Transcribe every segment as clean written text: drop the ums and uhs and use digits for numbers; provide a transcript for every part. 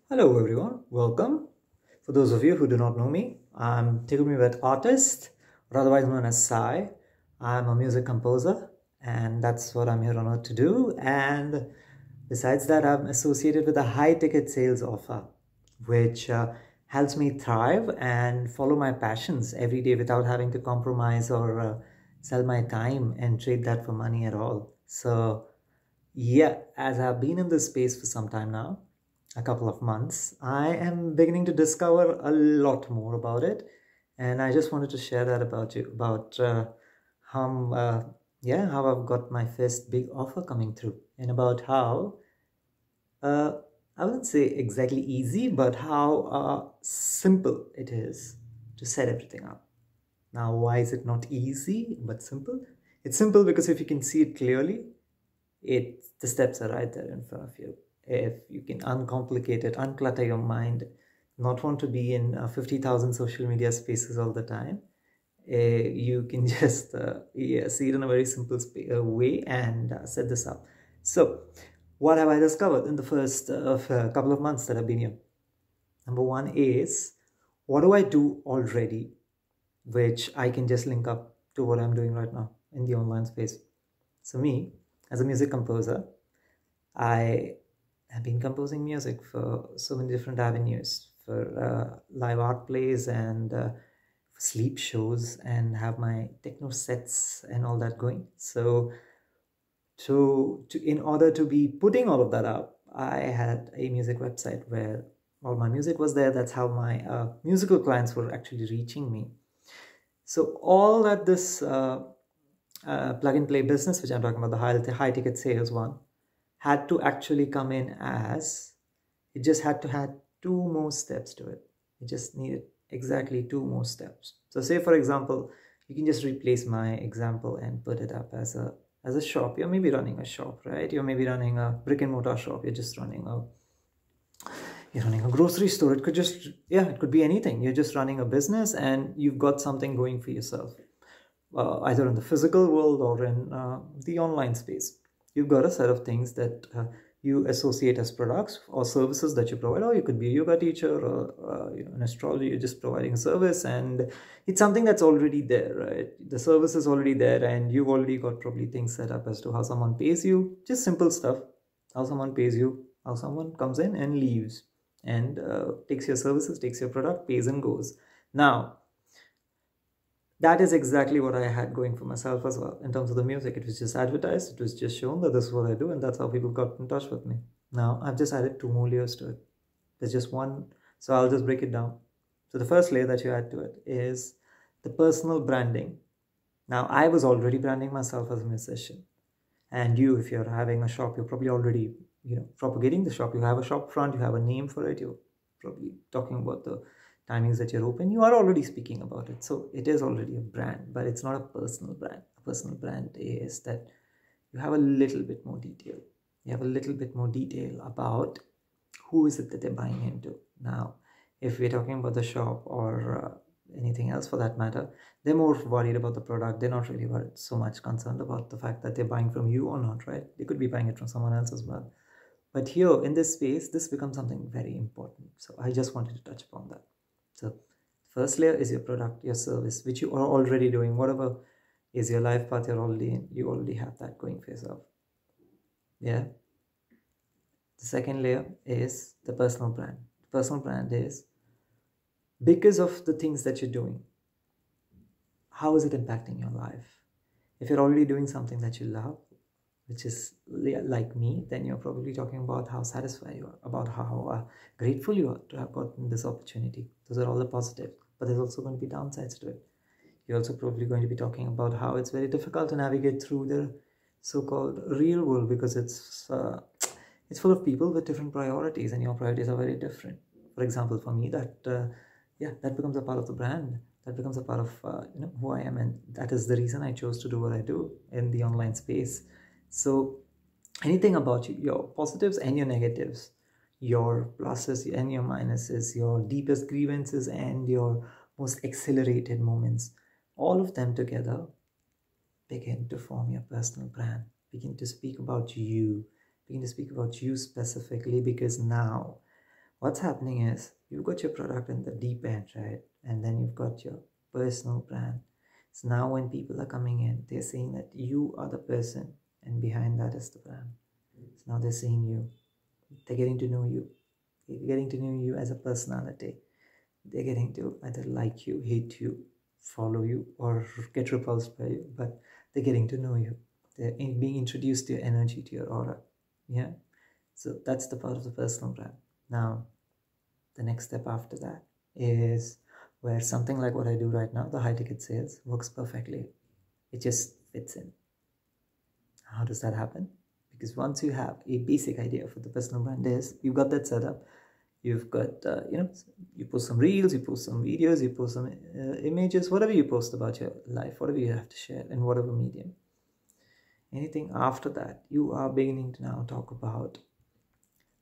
Hello everyone, welcome. For those of you who do not know me, I'm Tigumibet artist, or otherwise known as Sai. I'm a music composer, and that's what I'm here on earth to do. And besides that, I'm associated with a high ticket sales offer, which helps me thrive and follow my passions every day without having to compromise or sell my time and trade that for money at all. So, yeah, as I've been in this space for some time now, a couple of months, I am beginning to discover a lot more about it. And I just wanted to share that about you, about how, how I've got my first big offer coming through, and about how, uh, I wouldn't say exactly easy, but how simple it is to set everything up. Now, why is it not easy but simple? It's simple because if you can see it clearly, the steps are right there in front of you. If you can uncomplicate it, unclutter your mind, not want to be in 50,000 social media spaces all the time, you can just see it in a very simple way and set this up. So what have I discovered in the first couple of months that I've been here? Number one is, what do I do already which I can just link up to what I'm doing right now in the online space? So me, as a music composer, I have been composing music for so many different avenues, for live art plays and for sleep shows, and have my techno sets and all that going. So in order to be putting all of that up, I had a music website where all my music was there. That's how my musical clients were actually reaching me. So all that this plug and play business, which I'm talking about, the high ticket sales one, had to actually come in as, it just had to had two more steps to it. It just needed exactly two more steps. So say for example, you can just replace my example and put it up as a shop. You're maybe running a shop, right? You're maybe running a brick and mortar shop. You're running a grocery store. It could just, yeah, it could be anything. You're just running a business and you've got something going for yourself, either in the physical world or in the online space. You've got a set of things that you associate as products or services that you provide. Or you could be a yoga teacher or an astrologer. You're just providing a service, and it's something that's already there, right? The service is already there, and you've already got probably things set up as to how someone pays you. Just simple stuff. How someone pays you, how someone comes in and leaves, and takes your services, takes your product, pays and goes. Now, that is exactly what I had going for myself as well in terms of the music. It was just advertised, it was just shown that this is what I do, and that's how people got in touch with me. Now I've just added two more layers to it. There's just one, so I'll just break it down. So the first layer that you add to it is the personal branding. Now I was already branding myself as a musician, and you, if you're having a shop, you're probably already propagating the shop. You have a shop front, you have a name for it, you're probably talking about the timings that you're open. You are already speaking about it, so it is already a brand, but it's not a personal brand. A personal brand is that you have a little bit more detail. You have a little bit more detail about who is it that they're buying into. Now if we're talking about the shop or anything else for that matter, they're more worried about the product. They're not really worried, so much concerned about the fact that they're buying from you or not, right? They could be buying it from someone else as well. But here in this space, this becomes something very important. So I just wanted to touch upon that. So first layer is your product, your service, which you are already doing. Whatever is your life path you're already in, you already have that going for yourself. Yeah. The second layer is the personal brand. The personal brand is because of the things that you're doing. How is it impacting your life? If you're already doing something that you love, which is like me, then you're probably talking about how satisfied you are, about how grateful you are to have gotten this opportunity. Those are all the positives, but there's also going to be downsides to it. You're also probably going to be talking about how it's very difficult to navigate through the so-called real world, because it's full of people with different priorities, and your priorities are very different. For example, for me, that becomes a part of the brand. That becomes a part of who I am, and that is the reason I chose to do what I do in the online space. So anything about you, your positives and your negatives, your pluses and your minuses, your deepest grievances and your most accelerated moments, all of them together begin to form your personal brand. Begin to speak about you. Begin to speak about you specifically, because now What's happening is you've got your product in the deep end, right? And then you've got your personal brand. So now when people are coming in, they're seeing that you are the person, and behind that is the brand. So now they're seeing you, they're getting to know you, they're getting to know you as a personality. They're getting to either like you, hate you, follow you, or get repulsed by you, but they're getting to know you. They're being introduced to your energy, to your aura. Yeah. So that's the part of the personal brand. Now, the next step after that is where something like what I do right now, the high ticket sales, works perfectly. It just fits in. How does that happen? Because once you have a basic idea for the personal brand is, you've got that set up. You've got, you post some reels, you post some videos, you post some images, whatever you post about your life, whatever you have to share in whatever medium. Anything after that, you are beginning to now talk about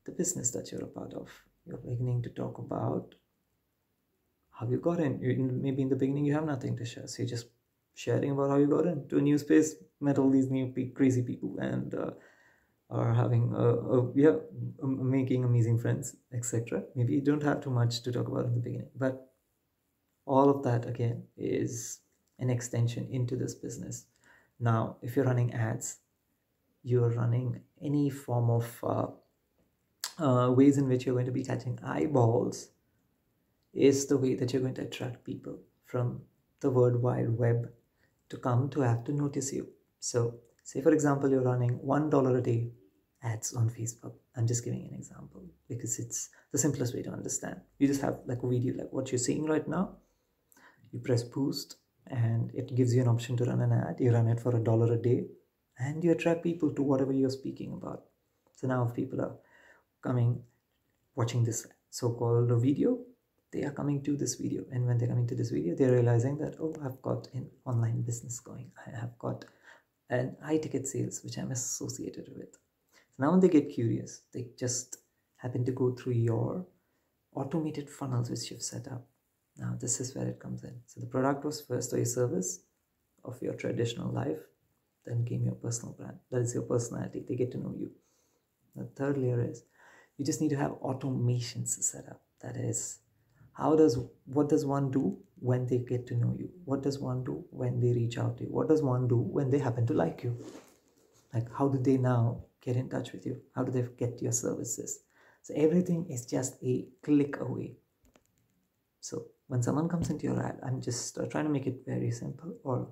the business that you're a part of. You're beginning to talk about how you got in. Maybe in the beginning you have nothing to share, so you're just sharing about how you got into a new space, met all these new crazy people, and are having making amazing friends, etc. Maybe you don't have too much to talk about in the beginning, but all of that again is an extension into this business. Now, if you're running ads, you're running any form of ways in which you're going to be catching eyeballs, is the way that you're going to attract people from the World Wide Web to come to have to notice you. So say for example, you're running $1 a day ads on Facebook. I'm just giving an example because it's the simplest way to understand. You just have like a video like what you're seeing right now. You press boost and it gives you an option to run an ad. You run it for $1 a day and you attract people to whatever you're speaking about. So now if people are coming, watching this so-called video, they are coming to this video, and when they're coming to this video, they're realizing that, oh, I've got an online business going, I have got an high ticket sales which I'm associated with. So now when they get curious, they just happen to go through your automated funnels which you've set up. Now this is where it comes in. So the product was first, or your service of your traditional life, then came your personal brand. That is your personality. They get to know you. The third layer is you just need to have automations set up. That is, what does one do when they get to know you? What does one do when they reach out to you? What does one do when they happen to like you? Like, how do they now get in touch with you? How do they get your services? So everything is just a click away. So when someone comes into your ad, I'm just trying to make it very simple or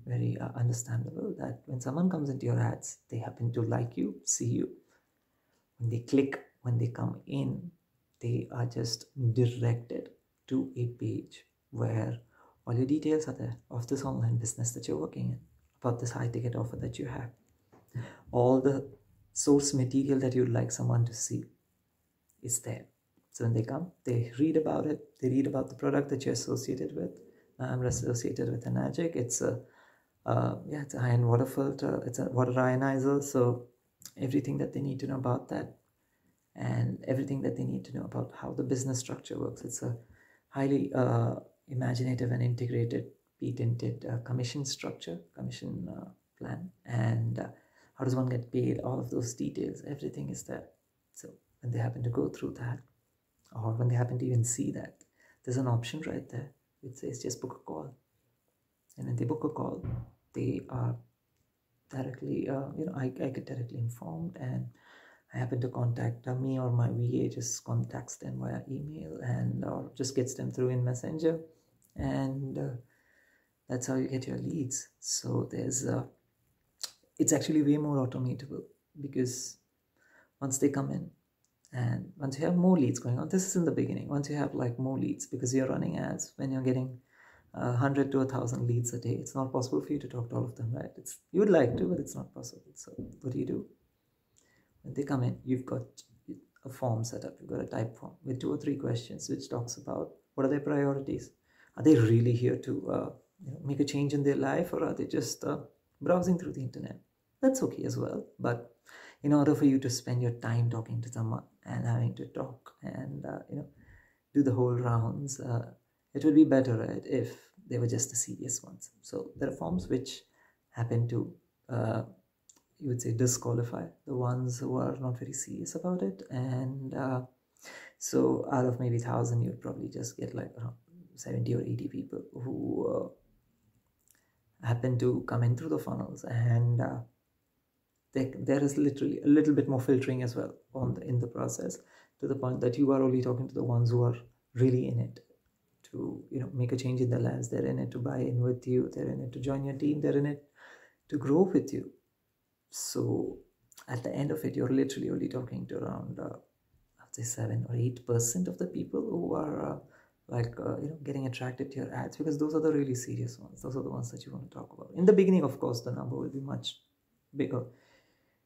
very understandable, that when someone comes into your ads, they happen to like you, see you. When they click, when they come in, they are just directed to a page where all your details are there of this online business that you're working in, about this high ticket offer that you have, all the source material that you'd like someone to see is there. So when they come, they read about it, they read about the product that you're associated with. I'm associated with Enagic. It's a it's a high-end water filter, it's a water ionizer, so everything that they need to know about that, and everything that they need to know about how the business structure works. It's a highly imaginative and integrated, patented commission structure, commission plan, and how does one get paid, all of those details, everything is there. So when they happen to go through that, or when they happen to even see that, there's an option right there which says just book a call. And when they book a call, they are directly, I get directly informed, and I happen to contact me, or my VA just contacts them via email, and or just gets them through in Messenger, and that's how you get your leads. So there's it's actually way more automatable, because once they come in, and once you have more leads going on, this is in the beginning, once you have like more leads, because you're running ads, when you're getting 100 to 1,000 leads a day, it's not possible for you to talk to all of them, right? You would like to, but it's not possible. So what do? When they come in, you've got a form set up. You've got a type form with 2 or 3 questions which talks about what are their priorities. Are they really here to make a change in their life, or are they just browsing through the internet? That's okay as well. But in order for you to spend your time talking to someone and having to talk and do the whole rounds, it would be better, right, if they were just the serious ones. So there are forms which happen to, you would say, disqualify the ones who are not very serious about it, and So out of maybe 1,000, you'd probably just get like around 70 or 80 people who happen to come in through the funnels, and there is literally a little bit more filtering as well in the process, to the point that you are only talking to the ones who are really in it to make a change in their lives. They're in it to buy in with you, they're in it to join your team, they're in it to grow with you. So at the end of it, you're literally only talking to around I'd say 7 or 8% of the people who are getting attracted to your ads, because those are the really serious ones. Those are the ones that you want to talk about. In the beginning, of course, the number will be much bigger,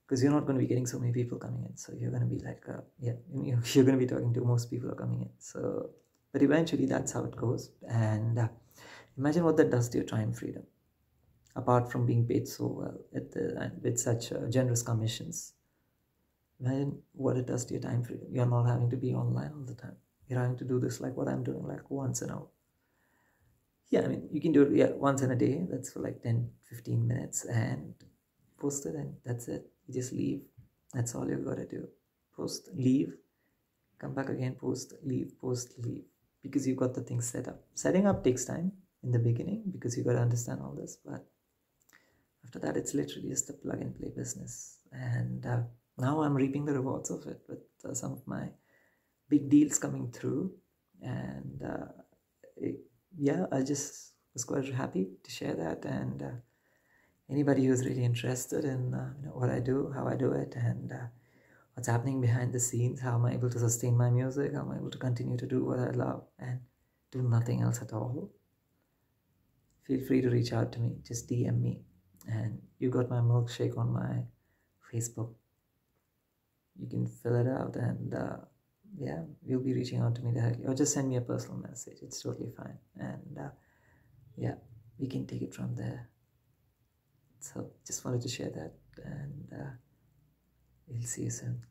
because you're not going to be getting so many people coming in. So you're going to be like, you're going to be talking to most people who are coming in. So, but eventually that's how it goes. And imagine what that does to your time freedom, apart from being paid so well with such generous commissions. Imagine what it does to your time freedom. You're not having to be online all the time. You're having to do this like what I'm doing, like once an hour. Yeah, I mean, you can do it once in a day. That's for like 10-15 minutes, and post it, and that's it. You just leave. That's all you've got to do. Post, leave, come back again, post, leave, because you've got the things set up. Setting up takes time in the beginning, because you've got to understand all this, but after that, it's literally just a plug and play business. And now I'm reaping the rewards of it with some of my big deals coming through. And I just was quite happy to share that. And anybody who's really interested in what I do, how I do it, and what's happening behind the scenes, how am I able to sustain my music, how am I able to continue to do what I love and do nothing else at all, feel free to reach out to me. Just DM me. And you got my milkshake on my Facebook. You can fill it out, and you'll be reaching out to me directly, or just send me a personal message. It's totally fine. And we can take it from there. So just wanted to share that, and we'll see you soon.